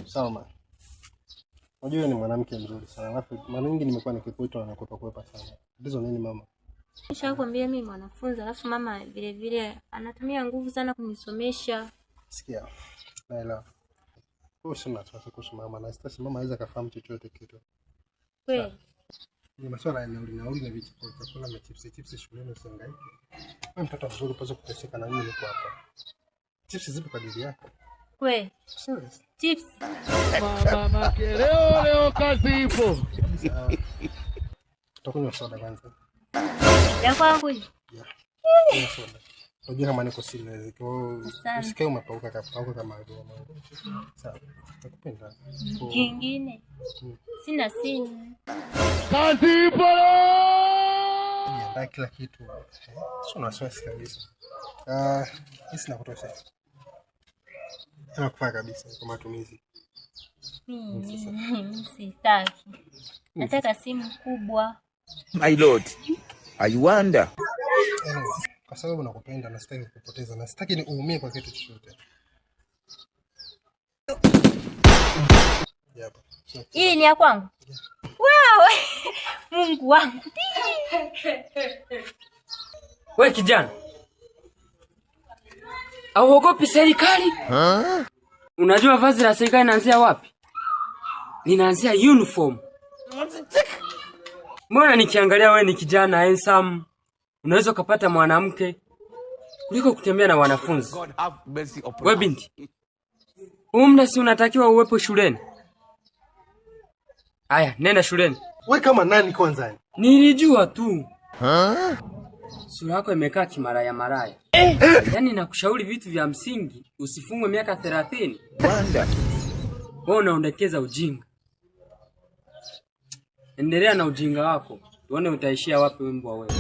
Salma. Unajua ni mwanamke mzuri sana. Alafu mara nyingi nimekuwa nikikuita na kukwepa sana. Tatizo nini mama? Nishakwambia mimi mwanafunzi, alafu mama vile vile anatumia nguvu sana kunisomesha. Sikia. Naelewa. Wewe sema sasa kuhusu mama na sasa mama anaweza kufahamu chochote kitu. Kweli. Ni masuala ya nauli na vitu kwa chakula na chips shuleni usihangaike. Wewe mtoto mzuri upaswa kuteseka na mimi niko hapa. Chips zipo kwa ajili yako. Kweli. Serious. Chips. Mama leo kazi ipo. Tutakunywa soda kwanza. Ya kwangu. Yeah. Soda. Unajua kama niko serious. Usikae umepauka kama hiyo mama. Sawa. Nakupenda. Kingine. Sina. Kazi ipo. Ndio kila kitu. Sio na wasiwasi kabisa. Hii sina kutosha. Kufaa kabisa kwa matumizi. Mimi sitaki. Nataka simu kubwa. My lord, I wonder. Kwa sababu nakupenda na sitaki kupoteza na sitaki ni uumie kwa kitu chochote. Yapa. Hii ni ya kwangu. Wow! Mungu wangu. Wewe kijana. Hauogopi serikali? Unajua vazi la serikali linaanzia wapi? Linaanzia uniform. Mbona nikiangalia wewe ni kijana handsome, unaweza kupata mwanamke kuliko kutembea na wanafunzi. Wewe binti, muda si unatakiwa uwepo shuleni. Aya, nenda shuleni. Wewe kama nani kwanza? Nilijua tu. Sura yako imekaa kimaraya. Yaani nakushauri vitu vya msingi, usifungwe miaka 30. Wewe unaondekeza ujinga. Endelea na ujinga wako. Tuone utaishia wapi mbwa wewe.